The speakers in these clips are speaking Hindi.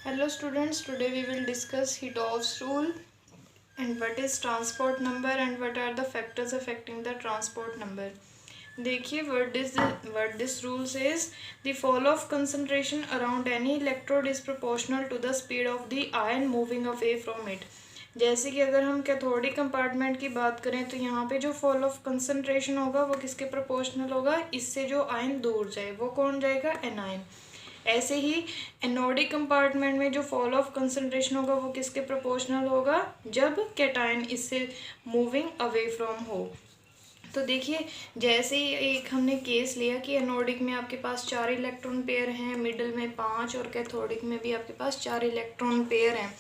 Hello students, today we will discuss Hittov's rule and what is transport number and what are the factors affecting the transport number. देखिए what this rule says, the fall of concentration around any electrode is proportional to the speed of the ion moving away from it. जैसे कि अगर हम कैथोडिक कंपार्टमेंट की बात करें तो यहाँ पे जो फॉल ऑफ कंसंट्रेशन होगा वो किसके प्रोपोर्शनल होगा, इससे जो आयन दूर जाए वो कौन जाएगा, एनायन। ऐसे ही एनोडिक कंपार्टमेंट में जो फॉल ऑफ कंसंट्रेशन होगा वो किसके प्रोपोर्शनल होगा, जब कैटायन इससे मूविंग अवे फ्रॉम हो। तो देखिए जैसे ही एक हमने केस लिया कि एनोडिक में आपके पास 4 इलेक्ट्रॉन पेयर हैं, मिडल में 5 और कैथोडिक में भी आपके पास 4 इलेक्ट्रॉन पेयर हैं।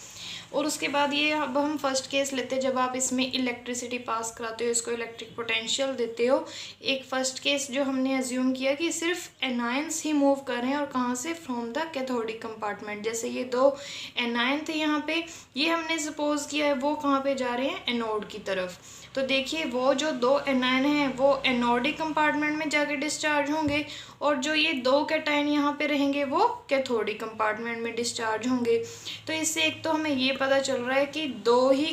और उसके बाद ये अब हम फर्स्ट केस लेते हैं, जब आप इसमें इलेक्ट्रिसिटी पास कराते हो, इसको इलेक्ट्रिक पोटेंशियल देते हो। एक फर्स्ट केस जो हमने एज्यूम किया कि सिर्फ एनायंस ही मूव कर रहे हैं, और कहाँ से, फ्रॉम द कैथोडिक कंपार्टमेंट। जैसे ये 2 एनायन थे यहाँ पे, ये हमने सपोज किया है वो कहाँ पे जा रहे हैं, एनोड की तरफ। तो देखिए वो जो 2 एनायन हैं वो एनोडिक कंपार्टमेंट में जाके डिस्चार्ज होंगे, और जो ये 2 कैटायन यहाँ पे रहेंगे वो कैथोडिक कंपार्टमेंट में डिस्चार्ज होंगे। तो इससे एक तो हमें ये पता चल रहा है कि 2 ही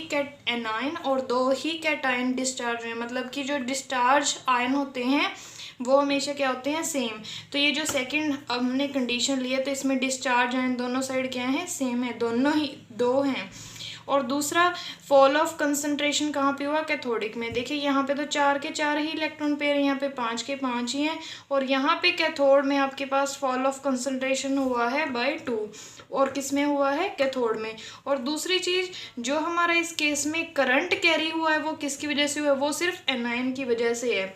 एनायन और 2 ही कैटायन डिस्चार्ज हुए, मतलब कि जो डिस्चार्ज आयन होते हैं वो हमेशा क्या होते हैं, सेम। तो ये जो सेकंड हमने कंडीशन लिया तो इसमें डिस्चार्ज आयन दोनों साइड क्या है, सेम है, दोनों ही 2 हैं। और दूसरा फॉल ऑफ कंसंट्रेशन कहाँ पे हुआ, कैथोडिक में। देखिए यहाँ पे तो 4 के 4 ही इलेक्ट्रॉन पेयर, यहाँ पे 5 के 5 ही हैं, और यहाँ पे कैथोड में आपके पास फॉल ऑफ कंसंट्रेशन हुआ है बाय 2, और किस में हुआ है, कैथोड में। और दूसरी चीज़ जो हमारा इस केस में करंट कैरी हुआ है वो किसकी वजह से हुआ है, वो सिर्फ एनायन की वजह से है,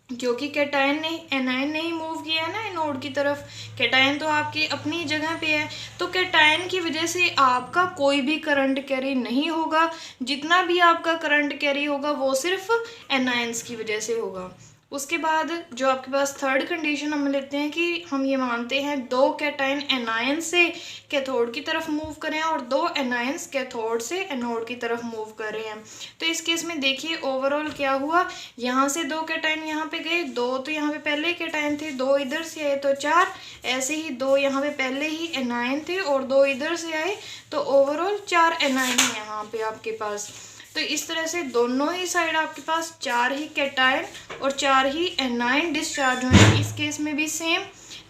क्योंकि कैटायन ने एनायन ने ही मूव किया है ना एनोड की तरफ। कैटायन तो आपकी अपनी जगह पे है, तो कैटायन की वजह से आपका कोई भी करंट कैरी नहीं होगा। जितना भी आपका करंट कैरी होगा वो सिर्फ एनायंस की वजह से होगा। उसके बाद जो आपके पास थर्ड कंडीशन हम लेते हैं कि हम ये मानते हैं 2 कैटायन एनायन से कैथोड की तरफ मूव करें और 2 एनायंस कैथोड से एनोड की तरफ मूव कर रहे हैं। तो इस केस में देखिए ओवरऑल क्या हुआ, यहाँ से 2 कैटायन यहाँ पे गए, 2 तो यहाँ पे पहले ही कैटायन थे, 2 इधर से आए तो 4, ऐसे ही 2 यहाँ पे पहले ही एनायन थे और 2 इधर से आए, तो ओवरऑल 4 एनायन है यहाँ पे आपके पास। तो इस तरह से दोनों ही साइड आपके पास 4 ही कैटायन और 4 ही एनायन डिस्चार्ज हुए। इस केस में भी सेम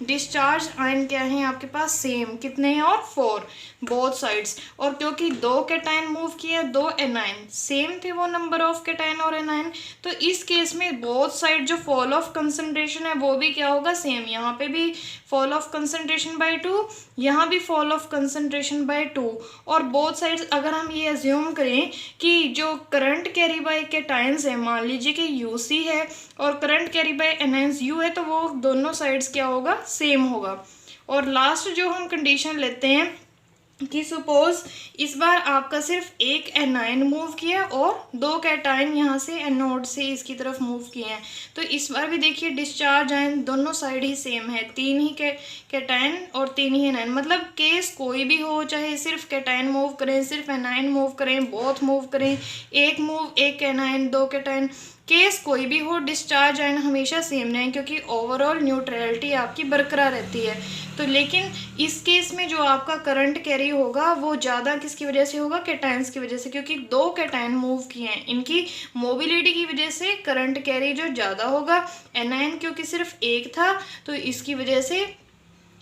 डिस्चार्ज आयन क्या है आपके पास, सेम, कितने हैं, और 4 बोथ साइड्स। और क्योंकि 2 कैटायन मूव किए, 2 एनायन सेम थे वो नंबर ऑफ कैटायन और एनायन, तो इस केस में बोथ साइड जो फॉल ऑफ कंसंट्रेशन है वो भी क्या होगा, सेम। यहाँ पे भी फॉल ऑफ कंसंट्रेशन बाय 2, यहाँ भी फॉल ऑफ कंसंट्रेशन बाय 2। और बोथ साइड्स अगर हम ये एज्यूम करें कि जो करंट कैरी बाय कैटायंस है, मान लीजिए कि यूसी है और current carry by anions you है, तो वो दोनों साइड्स क्या होगा, सेम होगा। और लास्ट जो हम कंडीशन लेते हैं कि सपोज इस बार आपका सिर्फ एक एनायन मूव किया और 2 कैटायन यहाँ से एनोड से इसकी तरफ मूव किए हैं, तो इस बार भी देखिए डिस्चार्ज आयन दोनों साइड ही सेम है, 3 ही कैटायन और 3 ही एनायन। मतलब केस कोई भी हो, चाहे सिर्फ कैटायन मूव करें, सिर्फ एनायन मूव करें, बोथ मूव करें, एक मूव, एक एनायन 2 कैटायन, केस कोई भी हो, डिस्चार्ज आयन हमेशा सेम रहें, क्योंकि ओवरऑल न्यूट्रलिटी आपकी बरकरार रहती है। तो लेकिन इस केस में जो आपका करंट कैरी होगा वो ज़्यादा किसकी वजह से होगा, कैटायंस की वजह से, क्योंकि 2 कैटायन मूव किए हैं, इनकी मोबिलिटी की वजह से करंट कैरी जो ज़्यादा होगा। एनायन क्योंकि सिर्फ एक था तो इसकी वजह से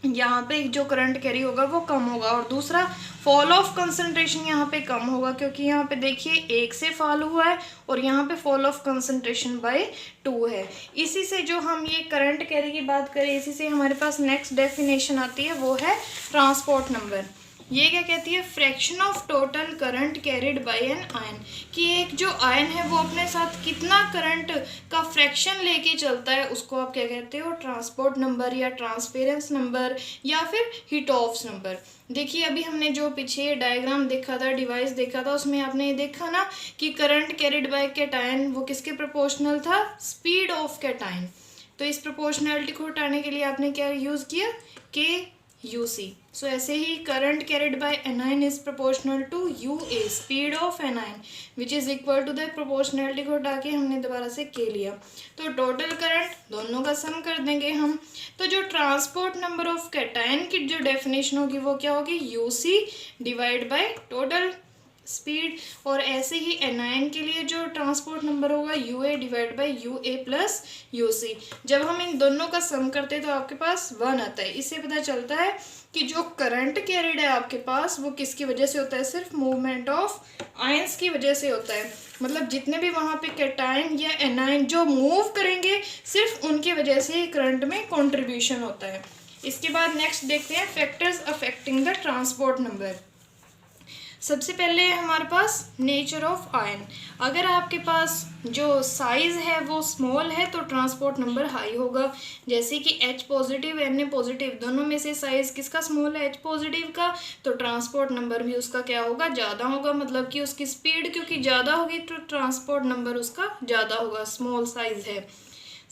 यहाँ पे जो करंट कैरी होगा वो कम होगा। और दूसरा फॉल ऑफ कंसंट्रेशन यहाँ पे कम होगा, क्योंकि यहाँ पे देखिए 1 से फॉल हुआ है और यहाँ पे फॉल ऑफ कंसंट्रेशन बाय 2 है। इसी से जो हम ये करंट कैरी की बात करें, इसी से हमारे पास नेक्स्ट डेफिनेशन आती है, वो है ट्रांसपोर्ट नंबर। ये क्या कहती है, fraction of total current carried by an ion, कि एक जो आयन है वो अपने साथ कितना करंट का फ्रैक्शन लेके चलता है, उसको आप क्या कहते हो, ट्रांसपोर्ट नंबर या ट्रांसफेरेंस नंबर या फिर हिटॉफ्स नंबर। देखिए अभी हमने जो पीछे डायग्राम देखा था, डिवाइस देखा था, उसमें आपने ये देखा ना कि करंट कैरिड बाय कैटायन वो किसके प्रोपोर्शनल था, स्पीड ऑफ कैटायन। तो इस प्रोपोर्शनैलिटी को हटाने के लिए आपने क्या यूज़ किया, के यूसी। सो ऐसे ही current carried by anion is proportional to U A, speed of anion, which is equal to the proportionality को हटा के हमने दोबारा से के लिया, तो टोटल करंट दोनों का सम कर देंगे हम। तो जो ट्रांसपोर्ट नंबर ऑफ कैटायन की जो डेफिनेशन होगी वो क्या होगी, U C divide by total speed, और ऐसे ही एनायन के लिए जो ट्रांसपोर्ट नंबर होगा U A divide by U A plus U C. जब हम इन दोनों का सम करते हैं तो आपके पास 1 आता है। इससे पता चलता है कि जो करंट कैरिड है आपके पास वो किसकी वजह से होता है, सिर्फ मूवमेंट ऑफ आयंस की वजह से होता है। मतलब जितने भी वहाँ पे कैटायन या एनायन जो मूव करेंगे सिर्फ उनकी वजह से ही करंट में कॉन्ट्रीब्यूशन होता है। इसके बाद नेक्स्ट देखते हैं factors affecting the transport number. सबसे पहले हमारे पास नेचर ऑफ आयन। अगर आपके पास जो साइज़ है वो स्मॉल है तो ट्रांसपोर्ट नंबर हाई होगा, जैसे कि H पॉजिटिव Na पॉजिटिव दोनों में से साइज़ किसका स्मॉल है, H पॉजिटिव का, तो ट्रांसपोर्ट नंबर भी उसका क्या होगा, ज़्यादा होगा। मतलब कि उसकी स्पीड क्योंकि ज़्यादा होगी तो ट्रांसपोर्ट नंबर उसका ज़्यादा होगा, स्मॉल साइज़ है।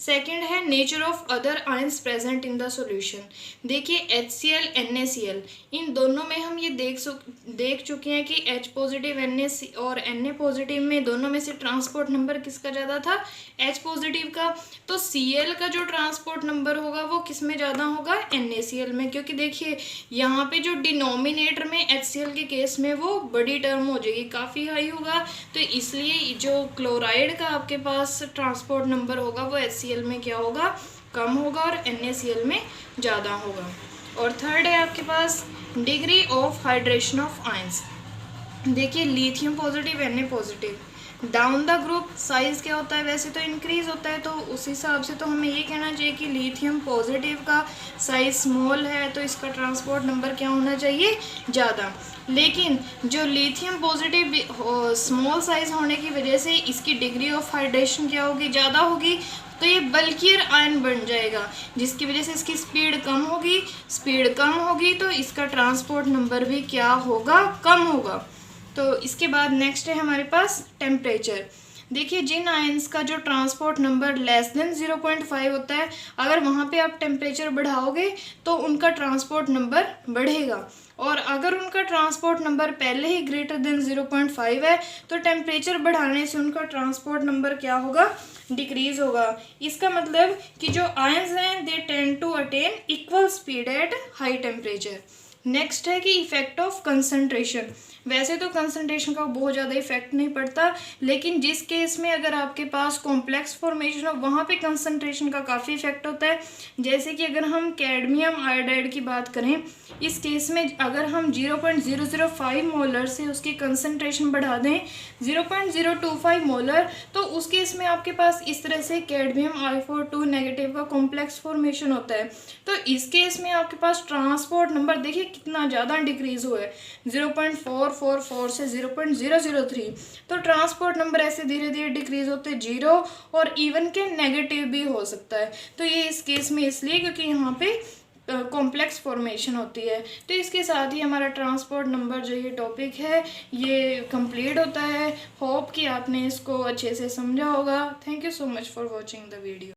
सेकेंड है nature of other ions present in the solution. देखिए HCl NaCl इन दोनों में हम ये देख चुके हैं कि H पॉजिटिव Na और Na पॉजिटिव में दोनों में से ट्रांसपोर्ट नंबर किसका ज़्यादा था, H पॉजिटिव का। तो Cl का जो ट्रांसपोर्ट नंबर होगा वो किस में ज़्यादा होगा, NaCl में, क्योंकि देखिए यहाँ पे जो डिनोमिनेटर में HCl के केस में वो बड़ी टर्म हो जाएगी, काफ़ी हाई होगा, तो इसलिए जो क्लोराइड का आपके पास ट्रांसपोर्ट नंबर होगा वो HCl में क्या होगा, कम होगा, और NaCl में ज़्यादा होगा। और थर्ड है आपके पास degree of hydration of ions. देखिए lithium positive Na positive down the group size क्या होता है, वैसे तो इंक्रीज होता है, तो उस हिसाब से तो हमें ये कहना चाहिए कि लिथियम पॉजिटिव का साइज स्मॉल है तो इसका ट्रांसपोर्ट नंबर क्या होना चाहिए, ज़्यादा। लेकिन जो लिथियम पॉजिटिव स्मॉल साइज होने की वजह से इसकी डिग्री ऑफ हाइड्रेशन क्या होगी, ज़्यादा होगी, तो ये बल्कियर आयन बन जाएगा, जिसकी वजह से इसकी स्पीड कम होगी, स्पीड कम होगी तो इसका ट्रांसपोर्ट नंबर भी क्या होगा, कम होगा। तो इसके बाद नेक्स्ट है हमारे पास टेम्परेचर। देखिए जिन आयंस का जो ट्रांसपोर्ट नंबर लेस देन 0.5 होता है, अगर वहाँ पे आप टेम्परेचर बढ़ाओगे तो उनका ट्रांसपोर्ट नंबर बढ़ेगा, और अगर उनका ट्रांसपोर्ट नंबर पहले ही ग्रेटर देन 0.5 है तो टेम्परेचर बढ़ाने से उनका ट्रांसपोर्ट नंबर क्या होगा, डिक्रीज होगा। इसका मतलब कि जो आयंस हैं they tend to attain equal speed at high temperature. Next है कि इफेक्ट ऑफ कंसंट्रेशन। वैसे तो कंसंट्रेशन का बहुत ज़्यादा इफेक्ट नहीं पड़ता, लेकिन जिस केस में अगर आपके पास कॉम्प्लेक्स फॉर्मेशन हो वहाँ पे कंसंट्रेशन का काफ़ी इफेक्ट होता है। जैसे कि अगर हम कैडमियम आयोडाइड की बात करें, इस केस में अगर हम 0.005 मोलर से उसकी कंसंट्रेशन बढ़ा दें 0.025 मोलर, तो उस केस में आपके पास इस तरह से कैडमियम I4 नेगेटिव का कॉम्प्लेक्स फॉर्मेशन होता है। तो इस केस में आपके पास ट्रांसपोर्ट नंबर देखिए कितना ज़्यादा डिक्रीज हुआ है, 0.444 से 0.003। तो ट्रांसपोर्ट नंबर ऐसे धीरे धीरे डिक्रीज होते 0 और इवन के नेगेटिव भी हो सकता है। तो ये इस केस में इसलिए क्योंकि यहाँ पे कॉम्प्लेक्स फॉर्मेशन होती है। तो इसके साथ ही हमारा ट्रांसपोर्ट नंबर जो ये टॉपिक है ये कंप्लीट होता है। होप कि आपने इसको अच्छे से समझा होगा। Thank you so much for watching the video.